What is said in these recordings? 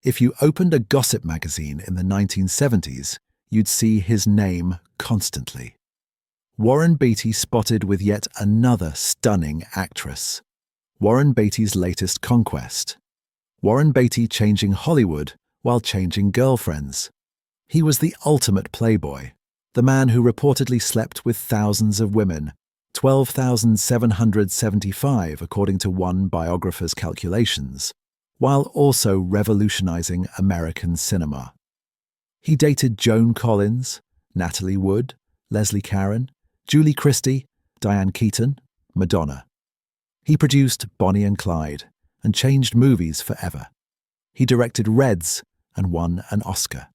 If you opened a gossip magazine in the 1970s, you'd see his name constantly. Warren Beatty spotted with yet another stunning actress. Warren Beatty's latest conquest. Warren Beatty changing Hollywood while changing girlfriends. He was the ultimate playboy, the man who reportedly slept with thousands of women, 12,775 according to one biographer's calculations, while also revolutionizing American cinema. He dated Joan Collins, Natalie Wood, Leslie Caron, Julie Christie, Diane Keaton, Madonna. He produced Bonnie and Clyde and changed movies forever. He directed Reds and won an Oscar.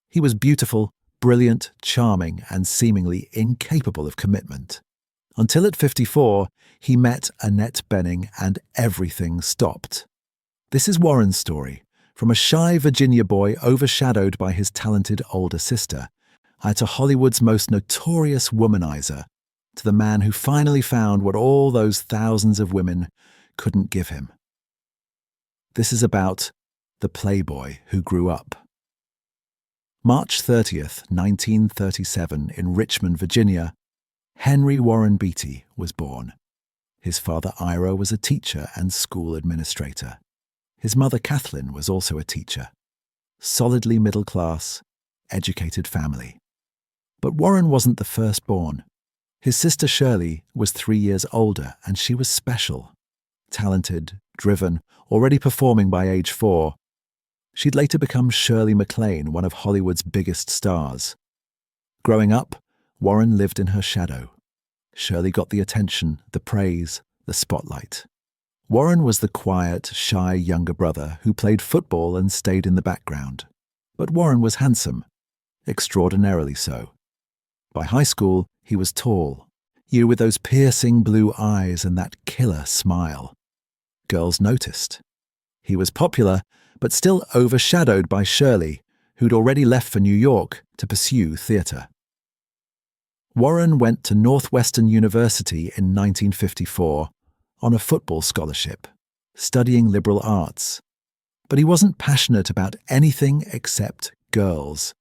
He was beautiful, brilliant, charming, and seemingly incapable of commitment. Until at 54, he met Annette Bening and everything stopped. This is Warren's story, from a shy Virginia boy overshadowed by his talented older sister, to Hollywood's most notorious womanizer, to the man who finally found what all those thousands of women couldn't give him. This is about the playboy who grew up. March 30th, 1937, in Richmond, Virginia, Henry Warren Beaty was born. His father Ira was a teacher and school administrator. His mother Kathlyn was also a teacher. Solidly middle class, educated family. But Warren wasn't the firstborn. His sister Shirley was 3 years older, and she was special. Talented, driven, already performing by age 4. She'd later become Shirley MacLaine, one of Hollywood's biggest stars. Growing up, Warren lived in her shadow. Shirley got the attention, the praise, the spotlight. Warren was the quiet, shy younger brother who played football and stayed in the background. But Warren was handsome, extraordinarily so. By high school, he was tall, you with those piercing blue eyes and that killer smile. Girls noticed. He was popular, but still overshadowed by Shirley, who'd already left for New York to pursue theatre. Warren went to Northwestern University in 1954 on a football scholarship, studying liberal arts. But he wasn't passionate about anything except girls.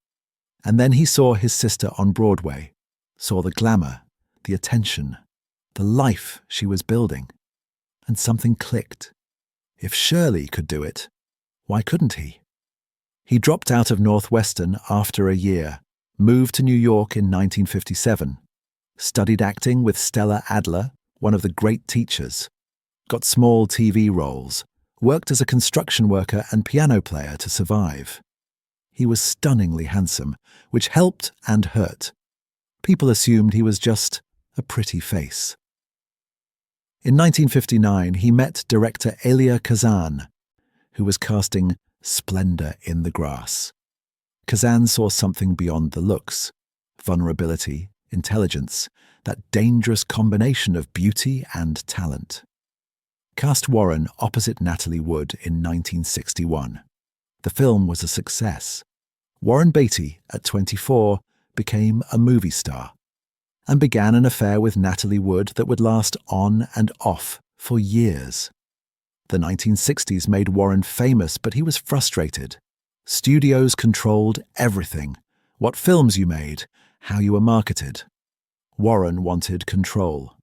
And then he saw his sister on Broadway, saw the glamour, the attention, the life she was building. And something clicked. If Shirley could do it, why couldn't he? He dropped out of Northwestern after a year, moved to New York in 1957, studied acting with Stella Adler, one of the great teachers, got small TV roles, worked as a construction worker and piano player to survive. He was stunningly handsome, which helped and hurt. People assumed he was just a pretty face. In 1959, he met director Elia Kazan, who was casting Splendor in the Grass. Kazan saw something beyond the looks, vulnerability, intelligence, that dangerous combination of beauty and talent. Cast Warren opposite Natalie Wood in 1961. The film was a success. Warren Beatty, at 24, became a movie star and began an affair with Natalie Wood that would last on and off for years. The 1960s made Warren famous, but he was frustrated. Studios controlled everything: what films you made, how you were marketed. Warren wanted control.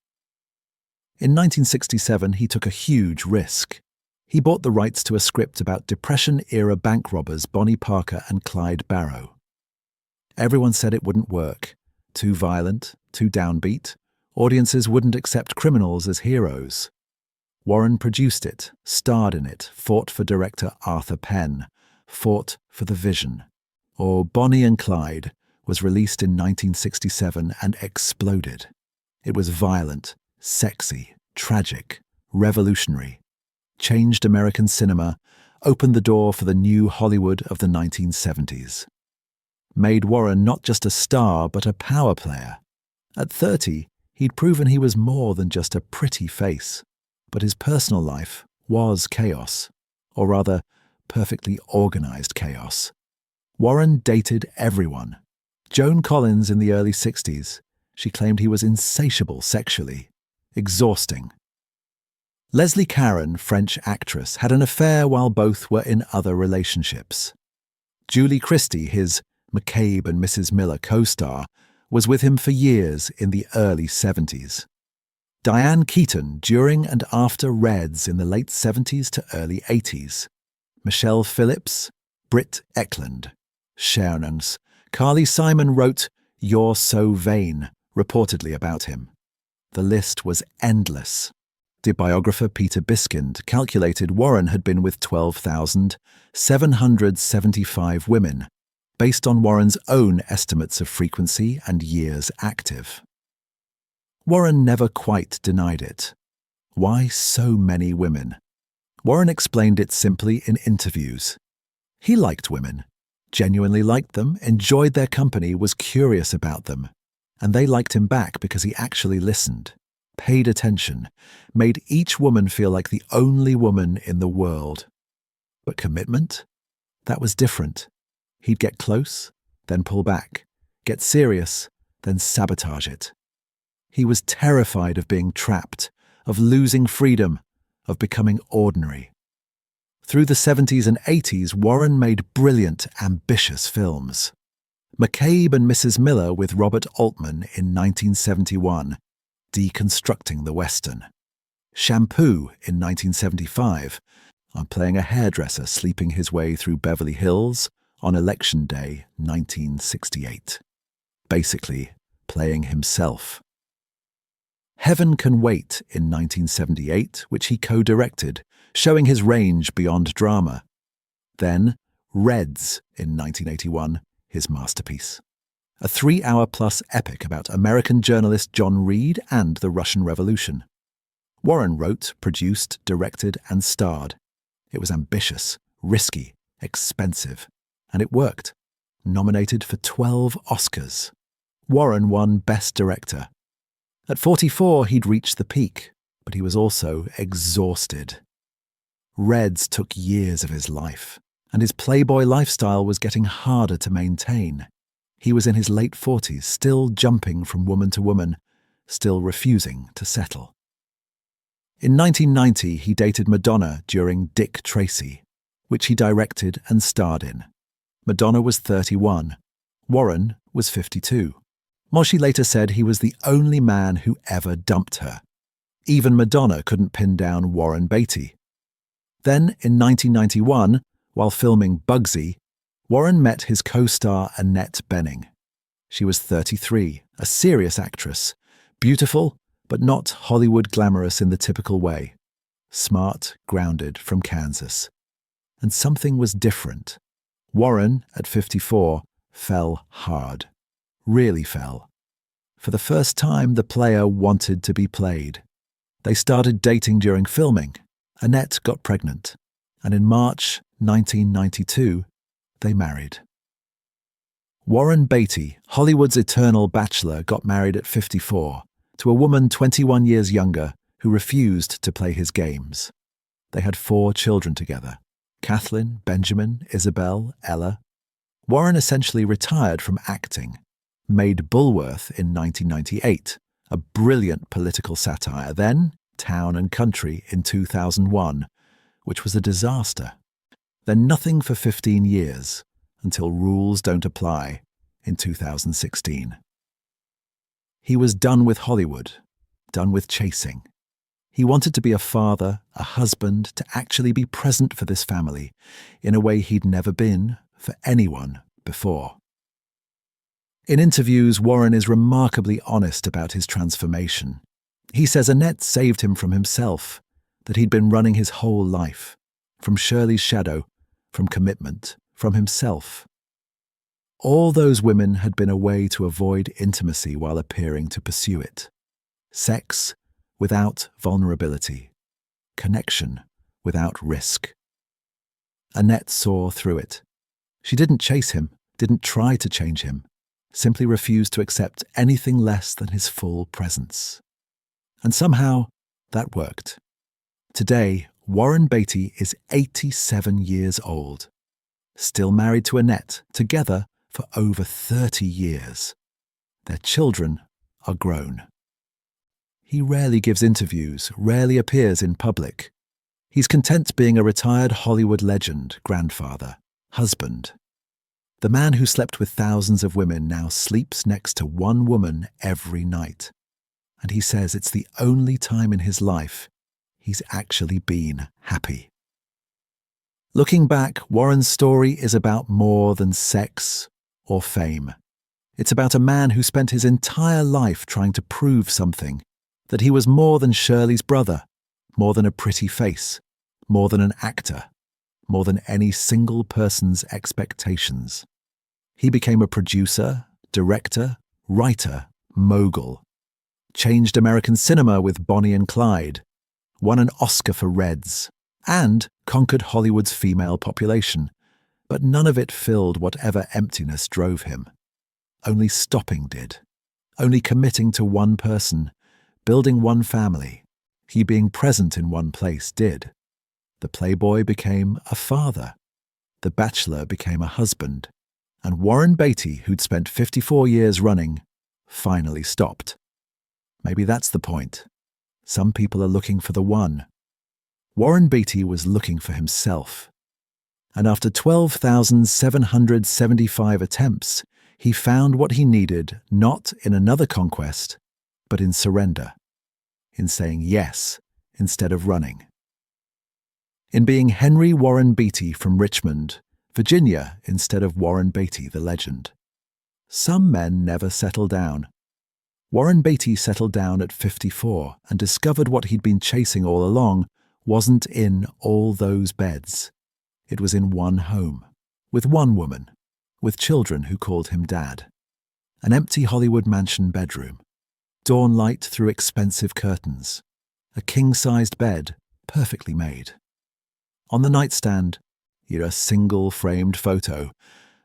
In 1967, he took a huge risk. He bought the rights to a script about Depression-era bank robbers Bonnie Parker and Clyde Barrow. Everyone said it wouldn't work. Too violent, too downbeat. Audiences wouldn't accept criminals as heroes. Warren produced it, starred in it, fought for director Arthur Penn, fought for the vision. Or Bonnie and Clyde was released in 1967 and exploded. It was violent, sexy, tragic, revolutionary. Changed American cinema, opened the door for the new Hollywood of the 1970s. Made Warren not just a star, but a power player. At 30, he'd proven he was more than just a pretty face. But his personal life was chaos, or rather, perfectly organized chaos. Warren dated everyone. Joan Collins in the early 60s, she claimed he was insatiable sexually, exhausting. Leslie Caron, French actress, had an affair while both were in other relationships. Julie Christie, his McCabe and Mrs. Miller co-star, was with him for years in the early 70s. Diane Keaton during and after Reds in the late 70s to early 80s. Michelle Phillips, Britt Ekland, Cher. Carly Simon wrote "You're So Vain" reportedly about him. The list was endless. The biographer Peter Biskind calculated Warren had been with 12,775 women, based on Warren's own estimates of frequency and years active. Warren never quite denied it. Why so many women? Warren explained it simply in interviews. He liked women, genuinely liked them, enjoyed their company, was curious about them, and they liked him back because he actually listened, paid attention, made each woman feel like the only woman in the world. But commitment? That was different. He'd get close, then pull back, get serious, then sabotage it. He was terrified of being trapped, of losing freedom, of becoming ordinary. Through the 70s and 80s, Warren made brilliant, ambitious films. McCabe and Mrs. Miller with Robert Altman in 1971, deconstructing the Western. Shampoo in 1975, on playing a hairdresser sleeping his way through Beverly Hills on Election Day 1968. Basically, playing himself. Heaven Can Wait in 1978, which he co-directed, showing his range beyond drama. Then Reds in 1981, his masterpiece. A 3-hour-plus epic about American journalist John Reed and the Russian Revolution. Warren wrote, produced, directed, and starred. It was ambitious, risky, expensive, and it worked. Nominated for 12 Oscars. Warren won Best Director. At 44, he'd reached the peak, but he was also exhausted. Reds took years of his life, and his Playboy lifestyle was getting harder to maintain. He was in his late 40s, still jumping from woman to woman, still refusing to settle. In 1990, he dated Madonna during Dick Tracy, which he directed and starred in. Madonna was 31. Warren was 52. Moshi later said he was the only man who ever dumped her. Even Madonna couldn't pin down Warren Beatty. Then, in 1991, while filming Bugsy, Warren met his co-star Annette Bening. She was 33, a serious actress, beautiful, but not Hollywood glamorous in the typical way. Smart, grounded, from Kansas. And something was different. Warren, at 54, fell hard. Really fell. For the first time, the player wanted to be played. They started dating during filming. Annette got pregnant, and in March 1992, they married. Warren Beatty, Hollywood's eternal bachelor, got married at 54 to a woman 21 years younger who refused to play his games. They had 4 children together: Kathlyn, Benjamin, Isabel, Ella. Warren essentially retired from acting. Made Bulworth in 1998, a brilliant political satire, then Town and Country in 2001, which was a disaster. Then Nothing for 15 years, until Rules Don't Apply in 2016. He was done with Hollywood, done with chasing. He wanted to be a father, a husband, to actually be present for this family in a way he'd never been for anyone before. In interviews, Warren is remarkably honest about his transformation. He says Annette saved him from himself, that he'd been running his whole life, from Shirley's shadow, from commitment, from himself. All those women had been a way to avoid intimacy while appearing to pursue it. Sex without vulnerability. Connection without risk. Annette saw through it. She didn't chase him, didn't try to change him, simply refused to accept anything less than his full presence. And somehow, that worked. Today, Warren Beatty is 87 years old, still married to Annette, together for over 30 years. Their children are grown. He rarely gives interviews, rarely appears in public. He's content being a retired Hollywood legend, grandfather, husband. The man who slept with thousands of women now sleeps next to one woman every night. And he says it's the only time in his life he's actually been happy. Looking back, Warren's story is about more than sex or fame. It's about a man who spent his entire life trying to prove something, that he was more than Shirley's brother, more than a pretty face, more than an actor, more than any single person's expectations. He became a producer, director, writer, mogul, changed American cinema with Bonnie and Clyde, won an Oscar for Reds, and conquered Hollywood's female population, but none of it filled whatever emptiness drove him. Only stopping did. Only committing to one person, building one family, he being present in one place did. The Playboy became a father. The Bachelor became a husband. And Warren Beatty, who'd spent 54 years running, finally stopped. Maybe that's the point. Some people are looking for the one. Warren Beatty was looking for himself. And after 12,775 attempts, he found what he needed not in another conquest, but in surrender, in saying yes instead of running. In being Henry Warren Beaty from Richmond, Virginia, instead of Warren Beatty, the legend. Some men never settle down. Warren Beatty settled down at 54 and discovered what he'd been chasing all along wasn't in all those beds. It was in one home, with one woman, with children who called him Dad. An empty Hollywood mansion bedroom, dawn light through expensive curtains, a king-sized bed, perfectly made. On the nightstand, a single framed photo,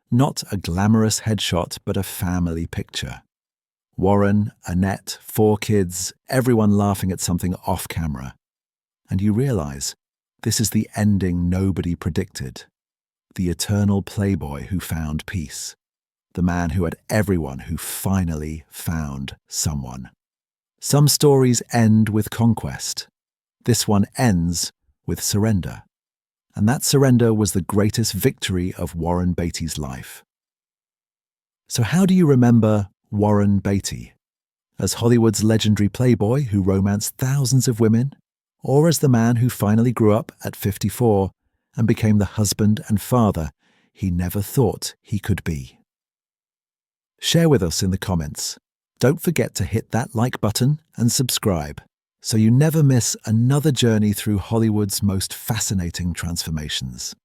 not a glamorous headshot, but a family picture. Warren, Annette, 4 kids, everyone laughing at something off camera. And you realize this is the ending nobody predicted. The eternal Playboy who found peace. The man who had everyone who finally found someone. Some stories end with conquest. This one ends with surrender. And that surrender was the greatest victory of Warren Beatty's life. So how do you remember Warren Beatty? As Hollywood's legendary playboy who romanced thousands of women? Or as the man who finally grew up at 54 and became the husband and father he never thought he could be? Share with us in the comments. Don't forget to hit that like button and subscribe, so you never miss another journey through Hollywood's most fascinating transformations.